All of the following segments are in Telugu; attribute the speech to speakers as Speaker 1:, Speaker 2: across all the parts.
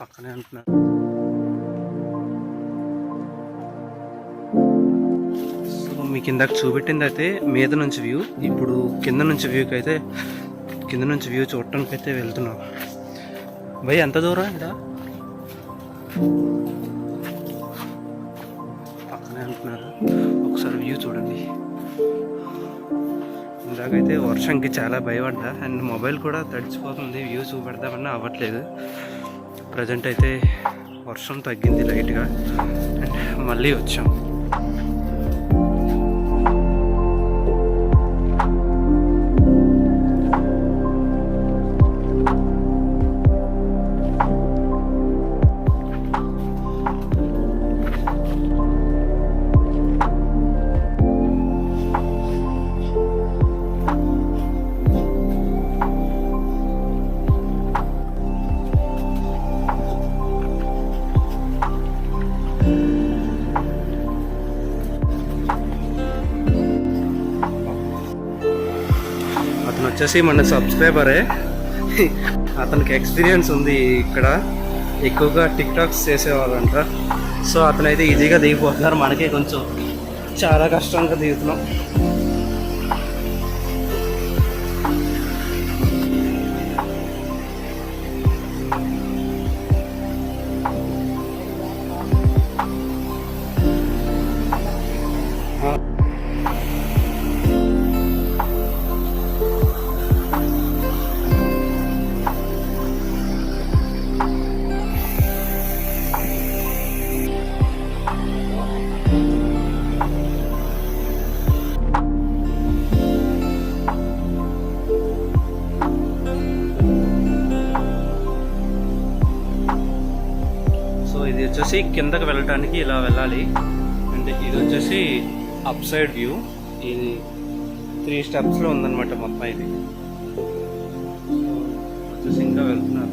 Speaker 1: పక్కనే అంటున్నారు. సో మీకు ఇందాక చూపెట్టింది అయితే మీద నుంచి వ్యూ. ఇప్పుడు కింద నుంచి వ్యూకి అయితే వ్యూ చూడటానికి అయితే వెళ్తున్నాం. భయ్ ఎంత దూరం ఇక్కడ? పక్కనే అంటున్నారు. ఒకసారి వ్యూ చూడండి. ఇందాకైతే వర్షంకి చాలా భయపడ్డా అండ్ మొబైల్ కూడా తడిచిపోతుంది. వ్యూ చూపెడదామన్నా అవ్వట్లేదు. ప్రజెంట్ అయితే వర్షం తగ్గింది లైట్గా అండ్ మళ్ళీ వచ్చాం. అతను వచ్చేసి మన సబ్స్క్రైబరే. అతనికి ఎక్స్పీరియన్స్ ఉంది. ఇక్కడ ఎక్కువగా టిక్ టాక్స్ చేసేవాళ్ళంట. సో అతనైతే ఈజీగా దిగిపోతున్నారు. మనకే కొంచెం చాలా కష్టంగా దిగుతున్నాం. ఇది వచ్చేసి కిందకి వెళ్ళటానికి ఇలా వెళ్ళాలి. అంటే ఇది వచ్చేసి అప్ సైడ్ వ్యూ. ఇది 3 స్టెప్స్లో ఉందన్నమాట మొత్తం. ఇది వచ్చేసి ఇంకా వెళ్తున్నారు.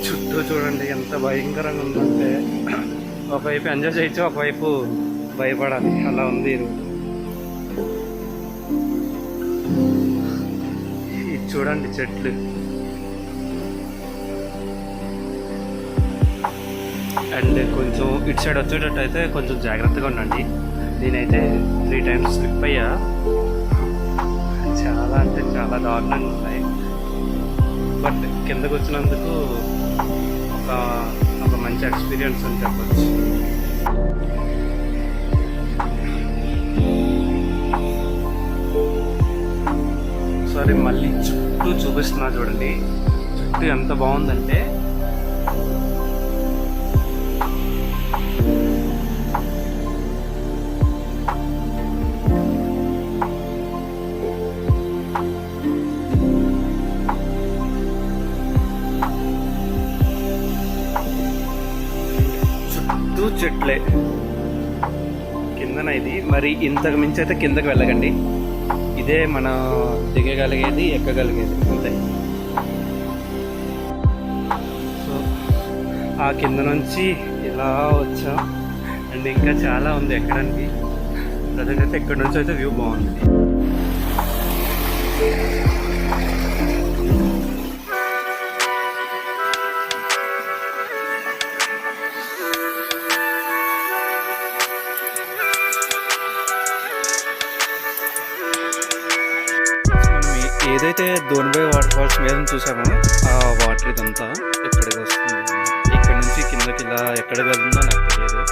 Speaker 1: చుట్టూ చూడండి ఎంత భయంకరంగా ఉందంటే, ఒకవైపు ఎంజాయ్ చేయొచ్చు, ఒకవైపు భయపడాలి. అలా ఉంది. ఇది చూడండి చెట్లు. అండ్ కొంచెం ఇటు సైడ్ వచ్చేటట్టు అయితే కొంచెం జాగ్రత్తగా ఉండండి. నేనైతే 3 టైమ్స్ స్లిప్ అయ్యా. చాలా అంటే చాలా దారుణంగా ఉన్నాయి. బట్ కిందకు వచ్చినందుకు ఒక మంచి ఎక్స్పీరియన్స్ అని చెప్పచ్చు. ఒకసారి మళ్ళీ చుట్టూ చూపిస్తున్నా చూడండి. చుట్టూ ఎంత బాగుందంటే చెట్లే కిందన. ఇది మరి ఇంతకు మించి అయితే కిందకి వెళ్ళకండి. ఇదే మన దిగగలిగేది, ఎక్కగలిగేది అంతే. సో ఆ కింద నుంచి ఇలా వచ్చాం. అండ్ ఇంకా చాలా ఉంది ఎక్కడానికి. ప్రజెంట్ అయితే ఇక్కడ నుంచి అయితే వ్యూ బాగుంది. ఏదైతే దోనుబై వాటర్ ఫాల్స్ మీద చూసామో ఆ వాటర్ ఇదంతా ఇక్కడికి వస్తుంది. ఇక్కడ నుంచి కిందకి ఇలా ఎక్కడికి వెళ్తుందో నాకు తెలియదు.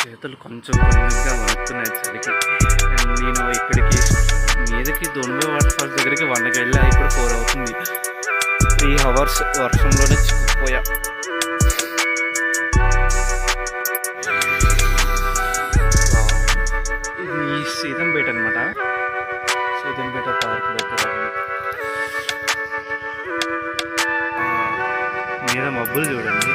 Speaker 1: చేతులు కొంచెం కొంచెంగా వణుకుతున్నాయి చలికి. నేను ఇక్కడికి మీదకి దోనుబై వాటర్ ఫాల్స్ దగ్గరికి 1కి వెళ్ళా. ఇప్పుడు 4 అవుతుంది. 3 hours వర్షంలోనే చిక్కుపోయా. మబ్బులు చూడండి.